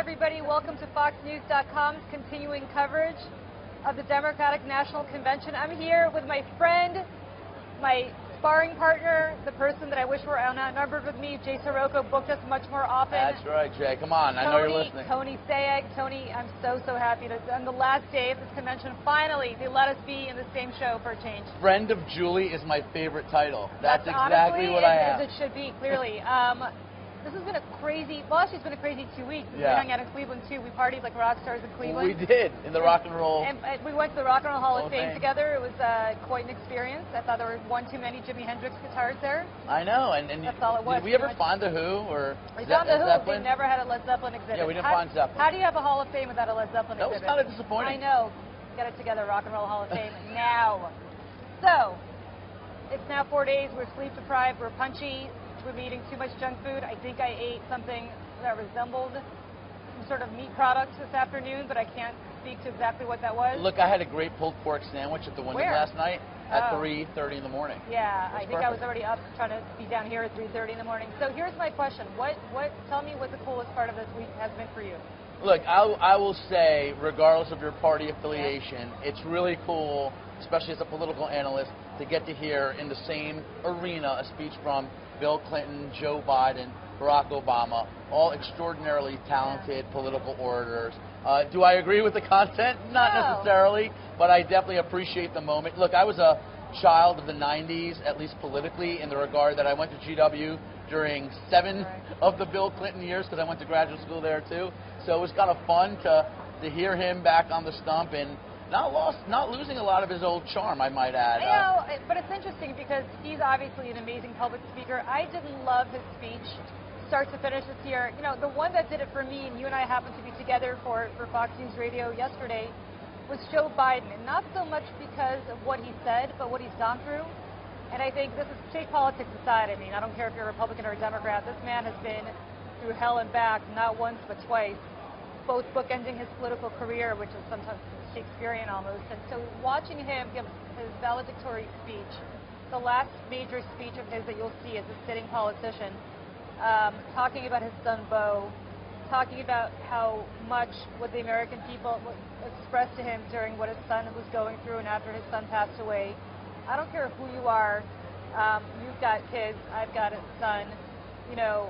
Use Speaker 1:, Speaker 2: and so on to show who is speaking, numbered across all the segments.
Speaker 1: everybody. Welcome to FoxNews.com's continuing coverage of the Democratic National Convention. I'm here with my friend, my sparring partner, the person that I wish were outnumbered with me, Jay Sirocco, booked us much more often.
Speaker 2: That's right, Jay. Come on, I know you're listening.
Speaker 1: Tony Sayegh. Tony, I'm so happy that on the last day of this convention, finally, they let us be in the same show for a change.
Speaker 2: Friend of Julie is my favorite title. That's
Speaker 1: honestly,
Speaker 2: exactly what I am.
Speaker 1: As it should be, clearly. This has been a crazy, well, actually it's been a crazy 2 weeks. We hung out in Cleveland, too. We partied like rock stars in Cleveland.
Speaker 2: We did, in the Rock and Roll.
Speaker 1: And we went to the Rock and Roll Hall of Fame together. It was quite an experience. I thought there were one too many Jimi Hendrix guitars there.
Speaker 2: I know, and
Speaker 1: that's all it was.
Speaker 2: Did we ever find The Who or
Speaker 1: We found The Who.
Speaker 2: Zeppelin?
Speaker 1: They never had a Led Zeppelin exhibit.
Speaker 2: Yeah, we didn't find Zeppelin.
Speaker 1: How do you have a Hall of Fame without a Led Zeppelin exhibit?
Speaker 2: That was kind of disappointing.
Speaker 1: I know. Get it together, Rock and Roll Hall of Fame now. So, it's now 4 days. We're sleep deprived. We're punchy. We're eating too much junk food. I think I ate something that resembled some sort of meat product this afternoon, but I can't speak to exactly what that was.
Speaker 2: Look, I had a great pulled pork sandwich at the Wyndham last night at 3:30 in the morning.
Speaker 1: Yeah, I think I was already up trying to be down here at 3:30 in the morning. So here's my question. Tell me what the coolest part of this week has been for you.
Speaker 2: Look, I will say, regardless of your party affiliation, it's really cool, especially as a political analyst, to get to hear in the same arena a speech from Bill Clinton, Joe Biden, Barack Obama, all extraordinarily talented political orators. Do I agree with the content? Not necessarily, but I definitely appreciate the moment. Look, I was a child of the 90s, at least politically, in the regard that I went to GW during 7 of the Bill Clinton years, because I went to graduate school there too. So it was kind of fun to hear him back on the stump and not losing a lot of his old charm, I might add.
Speaker 1: I know, but it's interesting because he's obviously an amazing public speaker. I didn't love his speech, start to finish this year. You know, the one that did it for me, and you and I happened to be together for Fox News Radio yesterday, was Joe Biden. And not so much because of what he said, but what he's gone through. And I think this is, take politics aside, I mean, I don't care if you're a Republican or a Democrat, this man has been through hell and back, not once but twice, both bookending his political career, which is sometimes Shakespearean almost. And so watching him give his valedictory speech, the last major speech of his that you'll see as a sitting politician, talking about his son Beau, talking about how much what the American people expressed to him during what his son was going through and after his son passed away. I don't care who you are, you've got kids, I've got a son, you know,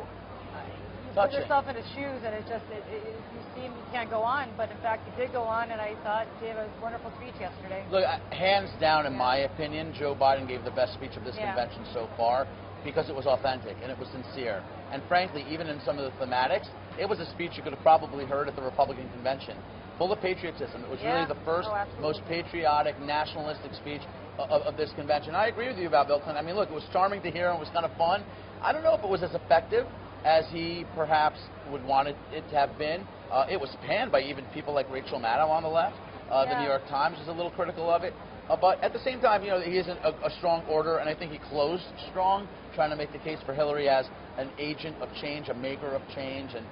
Speaker 1: you put yourself in his shoes and you seem you can't go on, but in fact you did go on, and I thought he gave a wonderful speech yesterday.
Speaker 2: Look, hands down in my opinion, Joe Biden gave the best speech of this convention so far because it was authentic and it was sincere. And frankly, even in some of the thematics, it was a speech you could have probably heard at the Republican convention. Full of patriotism. It was really the first, most patriotic, nationalistic speech of this convention. I agree with you about Bill Clinton. I mean, look, it was charming to hear and it was kind of fun. I don't know if it was as effective as he perhaps would want it to have been. It was panned by even people like Rachel Maddow on the left. The New York Times is a little critical of it. But at the same time, you know, he is a strong orator, and I think he closed strong, trying to make the case for Hillary as an agent of change, a maker of change, and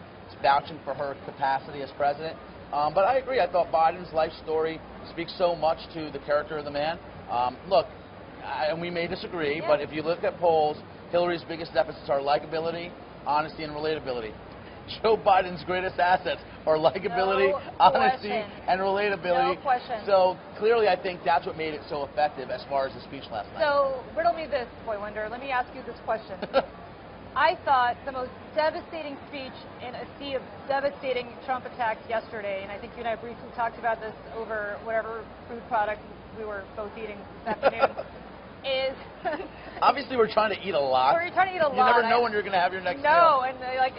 Speaker 2: vouching for her capacity as president. But I agree. I thought Biden's life story speaks so much to the character of the man. Look, and we may disagree, but if you look at polls, Hillary's biggest deficits are likability, honesty, and relatability. Joe Biden's greatest assets are likability, honesty, and relatability.
Speaker 1: No question.
Speaker 2: So clearly, I think that's what made it so effective as far as the speech last night.
Speaker 1: So riddle me this, Boy Wonder. Let me ask you this question. I thought the most devastating speech in a sea of devastating Trump attacks yesterday, and I think you and I briefly talked about this over whatever food product we were both eating this afternoon, is...
Speaker 2: Obviously, we're trying to eat a lot.
Speaker 1: We're trying to eat a lot.
Speaker 2: You never know when you're going to have your next meal.
Speaker 1: No, and like,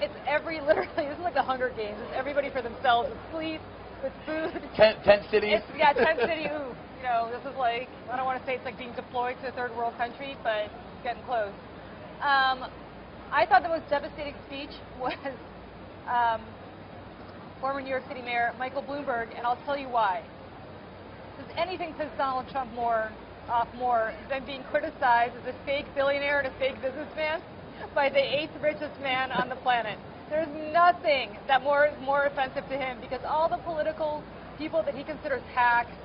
Speaker 1: it's literally, this is like the Hunger Games. It's everybody for themselves, with sleep, with food.
Speaker 2: Tent cities.
Speaker 1: Tent city, ooh. You know, this is like, I don't want to say it's like being deployed to a third world country, but it's getting close. I thought the most devastating speech was former New York City Mayor Michael Bloomberg, and I'll tell you why. Does anything piss Donald Trump off more than being criticized as a fake billionaire and a fake businessman by the 8th richest man on the planet? There's nothing that more offensive to him, because all the political people that he considers hacks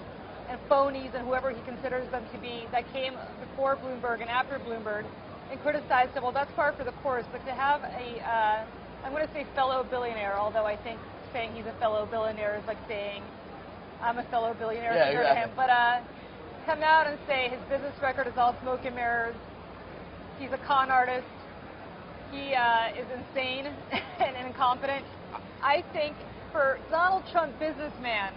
Speaker 1: and phonies and whoever he considers them to be that came before Bloomberg and after Bloomberg and criticized him, well, that's par for the course. But to have a I'm going to say fellow billionaire, although I think saying he's a fellow billionaire is like saying I'm a fellow billionaire compared to him. But come out and say his business record is all smoke and mirrors. He's a con artist. He is insane and incompetent. I think for Donald Trump, businessman,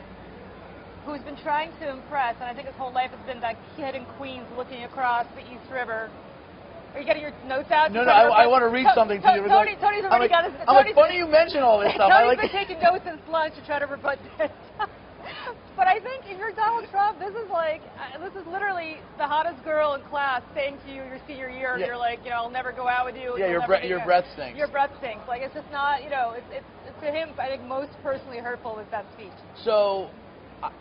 Speaker 1: who's been trying to impress, and I think his whole life has been that kid in Queens looking across the East River. Are you getting your notes out?
Speaker 2: No, I want to read something to you.
Speaker 1: Tony's already got his...
Speaker 2: I'm like, funny you mention all this stuff.
Speaker 1: Tony's been taking notes since lunch to try to rebut this. But I think if you're Donald Trump, this is literally the hottest girl in class saying to you your senior year, and you're like, I'll never go out with you.
Speaker 2: Yeah, your breath stinks.
Speaker 1: Your breath stinks. Like, it's just not, it's to him, I think, most personally hurtful was that speech.
Speaker 2: So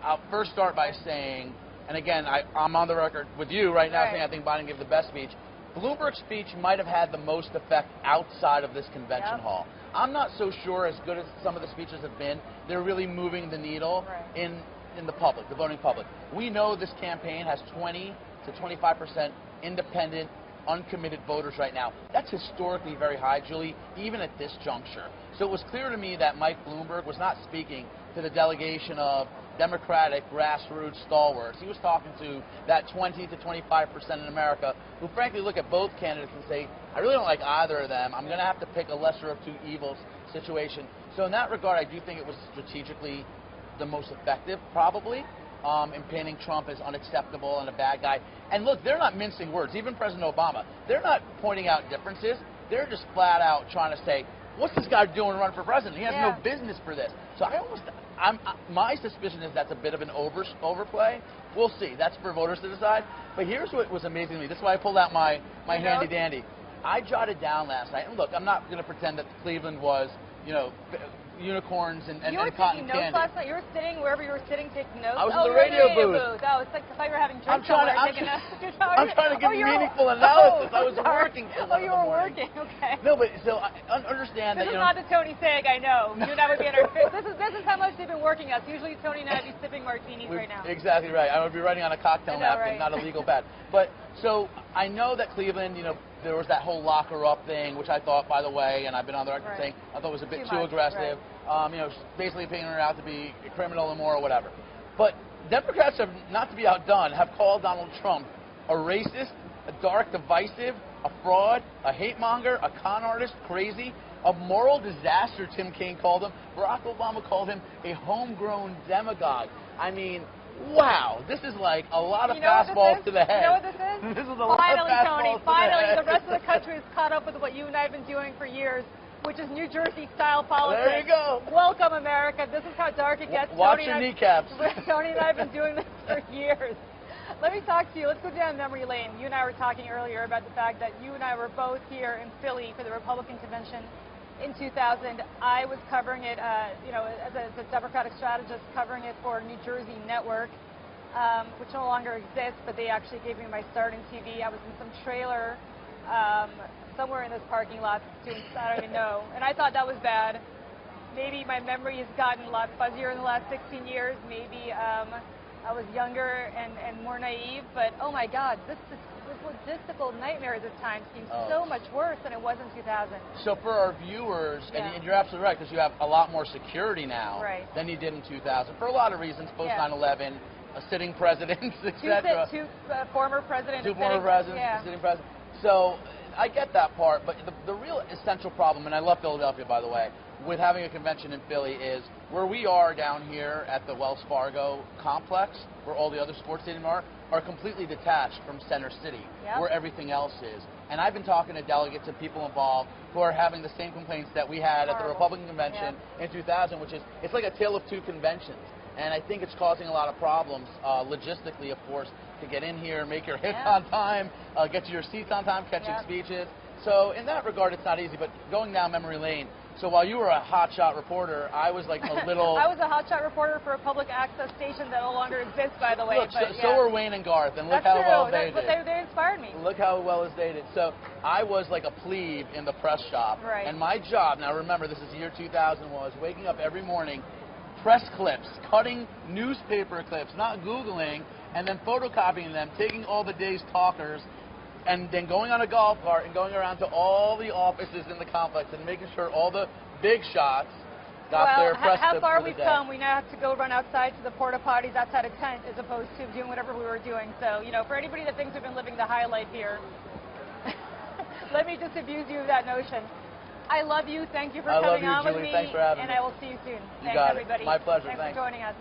Speaker 2: I'll first start by saying, and again, I'm on the record with you right now saying I think Biden gave the best speech. Bloomberg's speech might have had the most effect outside of this convention hall. I'm not so sure, as good as some of the speeches have been, they're really moving the needle in the public, the voting public. We know this campaign has 20 to 25% independent, uncommitted voters right now. That's historically very high, Julie, even at this juncture. So it was clear to me that Mike Bloomberg was not speaking to the delegation of Democratic grassroots stalwarts. He was talking to that 20 to 25% in America who frankly look at both candidates and say, I really don't like either of them. I'm going to have to pick a lesser of two evils situation. So in that regard, I do think it was strategically the most effective, probably, in painting Trump as unacceptable and a bad guy. And look, they're not mincing words. Even President Obama, they're not pointing out differences. They're just flat out trying to say, what's this guy doing running for president? He has no business for this. So my suspicion is that's a bit of an overplay. We'll see. That's for voters to decide. But here's what was amazing to me. This is why I pulled out my handy dandy. I jotted down last night, and look, I'm not going to pretend that Cleveland was, unicorns and cotton candy.
Speaker 1: You were taking notes last night? You were sitting wherever you were sitting taking notes?
Speaker 2: I was in the radio booth.
Speaker 1: Oh, it's like I thought you were having drinks somewhere. I'm
Speaker 2: trying to give meaningful analysis. I was working.
Speaker 1: You were working. Okay.
Speaker 2: No, but so I understand
Speaker 1: this
Speaker 2: that.
Speaker 1: This is not the Tony Sayegh I know. You and I would be in our this is how much they've been working us. Usually Tony and I would be sipping martinis right now.
Speaker 2: Exactly right. I would be writing on a cocktail napkin, not a legal pad. But so I know that Cleveland, there was that whole locker up thing, which I thought, by the way, and I've been on the record saying, I thought was a bit too aggressive. Basically painting her out to be a criminal, immoral, whatever. But Democrats have, not to be outdone, have called Donald Trump a racist, a dark divisive, a fraud, a hate monger, a con artist, crazy, a moral disaster, Tim Kaine called him. Barack Obama called him a homegrown demagogue. I mean, wow, this is like a lot of fastballs to the head.
Speaker 1: You know what this is?
Speaker 2: This is a lot of fastballs to the head.
Speaker 1: Finally, the rest of the country is caught up with what you and I have been doing for years, which is New Jersey-style politics.
Speaker 2: There you go.
Speaker 1: Welcome, America. This is how dark it gets.
Speaker 2: Watch your kneecaps.
Speaker 1: Tony and I have been doing this for years. Let me talk to you. Let's go down memory lane. You and I were talking earlier about the fact that you and I were both here in Philly for the Republican convention in 2000. I was covering it, as a Democratic strategist, covering it for New Jersey Network, which no longer exists, but they actually gave me my start in TV. I was in some trailer somewhere in this parking lot doing, I don't even know, and I thought that was bad. Maybe my memory has gotten a lot fuzzier in the last 16 years. Maybe I was younger and more naive, but oh my God, this logistical nightmare this time seems so much worse than it was in 2000.
Speaker 2: So for our viewers, and you're absolutely right, because you have a lot more security now than you did in 2000, for a lot of reasons, post 9/11, sitting presidents, etc.
Speaker 1: Two former presidents.
Speaker 2: Two former presidents, sitting presidents. So I get that part, but the real essential problem, and I love Philadelphia, by the way, with having a convention in Philly is where we are down here at the Wells Fargo complex, where all the other sports stadiums are completely detached from Center City, where everything else is. And I've been talking to delegates and people involved who are having the same complaints that we had at the Republican convention in 2000, which is it's like a tale of two conventions. And I think it's causing a lot of problems, logistically, of course, to get in here, make your hits on time, get to your seats on time, catching speeches. So in that regard, it's not easy. But going down memory lane, so while you were a hotshot reporter, I was like a little...
Speaker 1: I was a hotshot reporter for a public access station that no longer exists, by the way.
Speaker 2: Look, so were Wayne and Garth, and look how well they did.
Speaker 1: They inspired me.
Speaker 2: Look how well they did. So I was like a plebe in the press shop. And my job, now remember, this is the year 2000, was waking up every morning, press clips, cutting newspaper clips, not Googling, and then photocopying them, taking all the day's talkers, and then going on a golf cart and going around to all the offices in the complex and making sure all the big shots got their press
Speaker 1: how far
Speaker 2: for the
Speaker 1: we've
Speaker 2: day.
Speaker 1: come, we now have to go run outside to the porta potties outside a tent as opposed to doing whatever we were doing. So, you know, for anybody that thinks we've been living the high life here, let me just abuse you of that notion. I love you. Thank you for coming on with me.
Speaker 2: Thanks for having me.
Speaker 1: And I will see you soon.
Speaker 2: You
Speaker 1: Thanks,
Speaker 2: got
Speaker 1: everybody.
Speaker 2: it. My pleasure.
Speaker 1: Thanks for joining us.